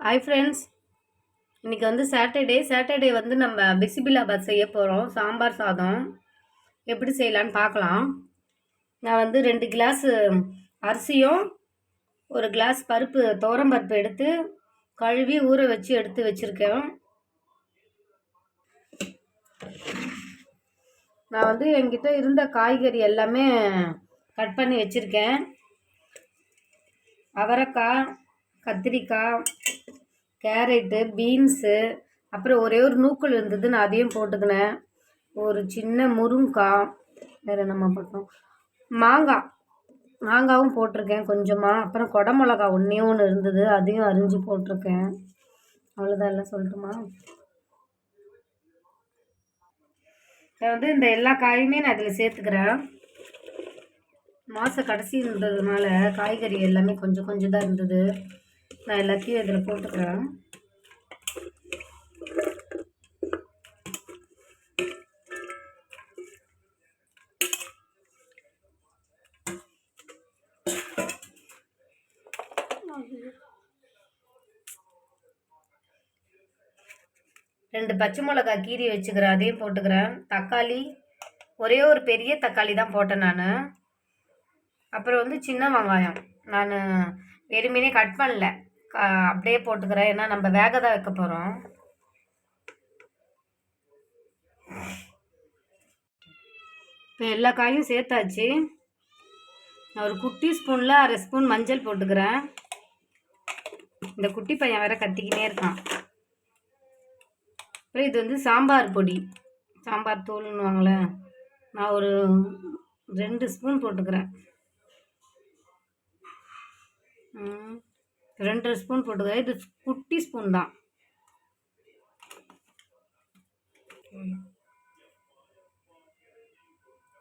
Hi friends, இன்றைக்கி வந்து Saturday வந்து நம்ம பிசிபிலாபாத் செய்ய போகிறோம். சாம்பார் சாதம் எப்படி செய்யலான்னு பார்க்கலாம். நான் வந்து 2 கிளாஸ் அரிசியும் 1 கிளாஸ் பருப்பு துவரம்பருப்பு எடுத்து கழுவி ஊற வச்சு எடுத்து வச்சுருக்கேன். நான் வந்து என்கிட்ட இருந்த காய்கறி எல்லாமே கட் பண்ணி வச்சுருக்கேன். அவரைக்காய், கத்திரிக்காய், கேரட்டு, பீன்ஸு, அப்புறம் ஒரே ஒரு நூக்கல் இருந்தது, நான் அதையும் போட்டுக்கினேன். ஒரு சின்ன முருங்காய், வேறு நம்ம போட்டோம், மாங்காவும் போட்டிருக்கேன் கொஞ்சமாக. அப்புறம் குடமிளகா ஒன்று இருந்தது, அதையும் அரிஞ்சு போட்டிருக்கேன். அவ்வளோதான், எல்லாம் சொல்லட்டுமா? நான் வந்து இந்த எல்லா காயுமே நான் இதில் சேர்த்துக்கிறேன். மாத கடைசின்றதுனால காய்கறி எல்லாமே கொஞ்சம் தான் இருந்தது. நான் எல்லாத்தையும் இதில் போட்டுக்கிறேன். ரெண்டு பச்சை மிளகாய் கீரி வச்சுக்கிறேன், அதையும் போட்டுக்கிறேன். தக்காளி ஒரே ஒரு பெரிய தக்காளி தான் போட்டேன் நான். அப்புறம் வந்து சின்ன வெங்காயம் நான் வெறுமனே கட் பண்ணல, அப்படியே போட்டுக்கிறேன். ஏன்னா நம்ம வேக தான் வைக்க போகிறோம். இப்போ எல்லா காயும் சேர்த்தாச்சு. நான் ஒரு குட்டி ஸ்பூனில் 1/2 ஸ்பூன் மஞ்சள் போட்டுக்கிறேன். இந்த குட்டி பையன் வேற கத்திக்கினே இருக்கான். அப்புறம் இது வந்து சாம்பார் பொடி, சாம்பார் தூள்னுவாங்களே, நான் ஒரு 2 ஸ்பூன் போட்டுக்கிறேன். 2 ஸ்பூன் போட்டுக்கிறேன். இது குட்டி ஸ்பூன் தான்.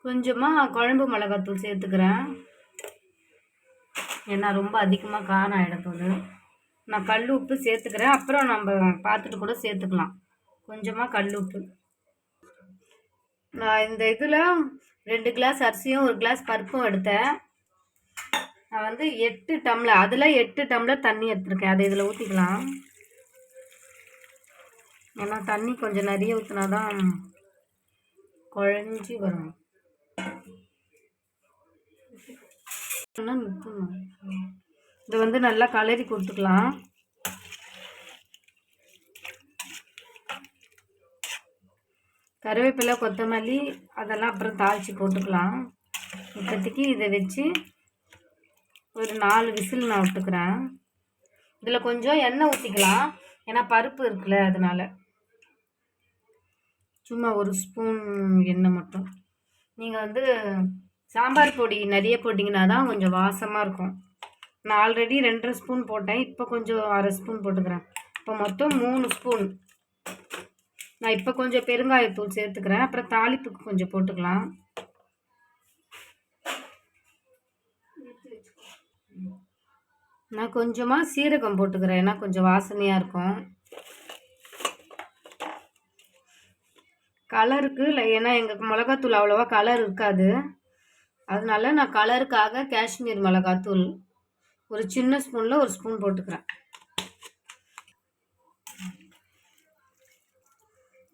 கொஞ்சமாக குழம்பு மிளகாத்தூள் சேர்த்துக்கிறேன், ஏன்னா ரொம்ப அதிகமாக காரம் ஆகிடப்போகுது. நான் கல் உப்பு சேர்த்துக்கிறேன், அப்புறம் நம்ம பார்த்துட்டு கூட சேர்த்துக்கலாம். கொஞ்சமாக கல் உப்பு. நான் இந்த இதில் 2 கிளாஸ் அரிசியும் 1 கிளாஸ் பருப்பும் எடுத்தேன். நான் வந்து 8 டம்ளர், அதில் 8 டம்ளர் தண்ணி எடுத்துருக்கேன். அதை இதில் ஊற்றிக்கலாம். ஏன்னா தண்ணி கொஞ்சம் நிறைய ஊற்றினா தான் குழஞ்சி வரும். இதை வந்து நல்லா கலரி கொடுத்துக்கலாம். கருவேப்பிலை, கொத்தமல்லி அதெல்லாம் அப்புறம் தாளித்து போட்டுக்கலாம். இப்போதைக்கு இதை வச்சு ஒரு 4 விசில் நான் விட்டுக்கிறேன். இதில் கொஞ்சம் எண்ணெய் ஊற்றிக்கலாம், ஏன்னா பருப்பு இருக்குல்ல, அதனால் சும்மா 1 ஸ்பூன் எண்ணெய் மட்டும். நீங்கள் வந்து சாம்பார் பொடி நிறைய போட்டிங்கன்னா தான் கொஞ்சம் வாசமாக இருக்கும். நான் ஆல்ரெடி 2.5 ஸ்பூன் போட்டேன், இப்போ கொஞ்சம் 1/2 ஸ்பூன் போட்டுக்கிறேன். இப்போ மொத்தம் 3 ஸ்பூன். நான் இப்போ கொஞ்சம் பெருங்காயத்தூள் சேர்த்துக்கிறேன். அப்புறம் தாளிப்புக்கு கொஞ்சம் போட்டுக்கலாம். நான் கொஞ்சமாக சீரகம் போட்டுக்கிறேன், ஏன்னா கொஞ்சம் வாசனையாக இருக்கும். கலருக்கு இல்லை, ஏன்னா எங்கள் மிளகாத்தூள் அவ்வளோவா கலர் இருக்காது, அதனால நான் கலருக்காக காஷ்மீர் மிளகாத்தூள் ஒரு சின்ன ஸ்பூனில் 1 ஸ்பூன் போட்டுக்கிறேன்.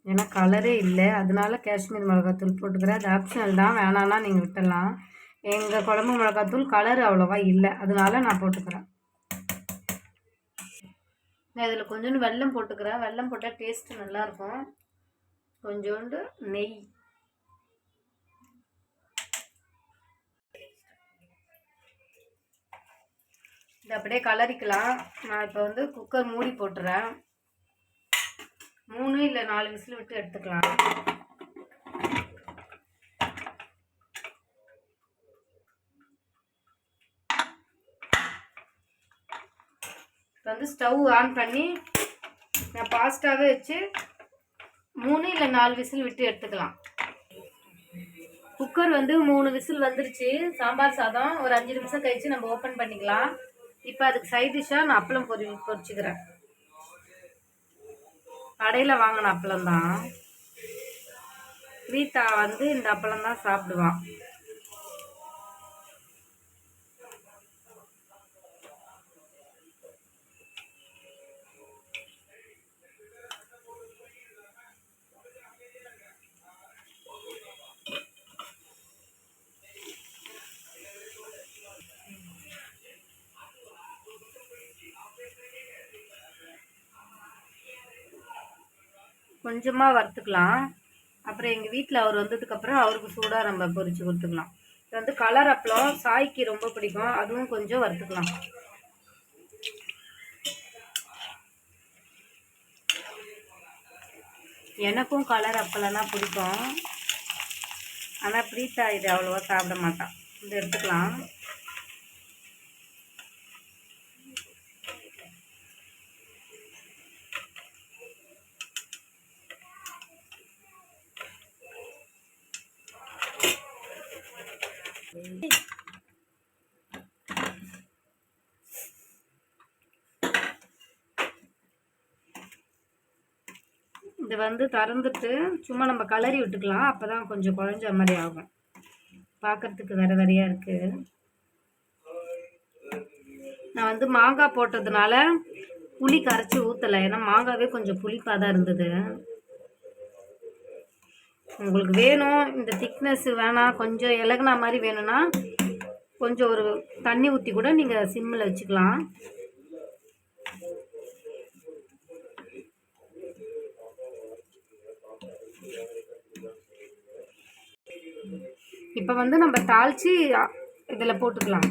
ஏன்னா கலரே இல்லை, அதனால காஷ்மீர் மிளகாத்தூள் போட்டுக்கிறேன். அது ஆப்ஷனல் தான், வேணான்னா நீங்கள் விட்டுடலாம். எங்கள் குழம்பு மிளகாத்தூள் கலர் அவ்வளோவா இல்லை, அதனால நான் போட்டுக்கிறேன். நான் இதில் கொஞ்சோண்டு வெல்லம் போட்டுக்கிறேன். வெல்லம் போட்டால் டேஸ்ட்டு நல்லாயிருக்கும். கொஞ்சோண்டு நெய். இது அப்படியே கலரிக்கலாம். நான் இப்போ வந்து குக்கர் மூடி போட்டுறேன். 3 இல்லை 4 விசில் விட்டு எடுத்துக்கலாம். இப்போ வந்து ஸ்டவ் ஆன் பண்ணி நான் ஃபாஸ்ட்டாகவே வச்சு 3 இல்லை 4 விசில் விட்டு எடுத்துக்கலாம். குக்கர் வந்து 3 விசில் வந்துருச்சு. சாம்பார் சாதம் ஒரு 5 நிமிஷம் கழித்து நம்ம ஓப்பன் பண்ணிக்கலாம். இப்போ அதுக்கு சைட் டிஷ்ஷாக நான் அப்பளம் பொரிச்சுக்கிறேன். கடையில் வாங்கின அப்பளம் தான். ரீதா வந்து இந்த அப்பளம் தான் சாப்பிடுவான். கொஞ்சமாக வறுத்துக்கலாம். அப்புறம் எங்கள் வீட்டில் அவர் வந்ததுக்கப்புறம் அவருக்கு சூடாக நம்ம பொரித்து கொடுத்துக்கலாம். இது வந்து கலர் அப்பளம் சாய்க்கு ரொம்ப பிடிக்கும், அதுவும் கொஞ்சம் வறுத்துக்கலாம். எனக்கும் கலர் அப்பளம்னா பிடிக்கும், ஆனால் பிரீத்தா இது அவ்வளோவா சாப்பிட மாட்டான். இது எடுத்துக்கலாம். இது வந்து திறந்துட்டு சும்மா நம்ம கலரி விட்டுக்கலாம், அப்போ தான் கொஞ்சம் குழஞ்ச மாதிரி ஆகும். பார்க்குறதுக்கு வேறு வேறையாக இருக்குது. நான் வந்து மாங்காய் போட்டதுனால புளி கரைச்சி ஊற்றலை, ஏன்னா மாங்காவே கொஞ்சம் புளிப்பாக தான் இருந்தது. உங்களுக்கு வேணும் இந்த திக்னஸ் வேணாம், கொஞ்சம் இலகுனா மாதிரி வேணும்னா கொஞ்சம் ஒரு தண்ணி ஊற்றி கூட நீங்கள் சிம்மில் வச்சுக்கலாம். இப்போ வந்து நம்ம தாளித்து இதில் போட்டுக்கலாம்.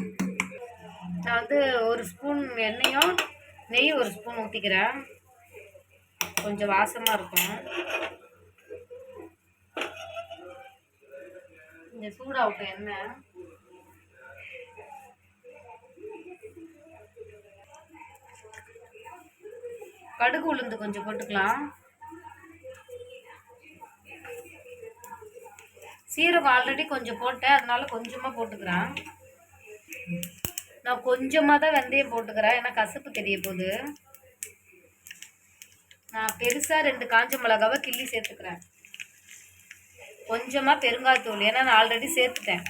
நான் வந்து ஒரு ஸ்பூன் எண்ணெயும் நெய் ஒரு ஸ்பூன் ஊற்றிக்கிறேன், கொஞ்சம் வாசமாக இருக்கும். இந்த சூடாகட்டும் எண்ணெய். கடுகு உளுந்து கொஞ்சம் போட்டுக்கலாம். சீரகம் ஆல்ரெடி கொஞ்சம் போட்டேன், அதனால கொஞ்சமாக போட்டுக்கிறேன். நான் கொஞ்சமாக தான் வெந்தயம் போட்டுக்கிறேன், ஏன்னா கசப்பு தெரிய போகுது. நான் பெருசாக 2 காஞ்ச மிளகாவை கிள்ளி சேர்த்துக்கிறேன். கொஞ்சமாக பெருங்காயத்தூள், ஏன்னா நான் ஆல்ரெடி சேர்த்துட்டேன்.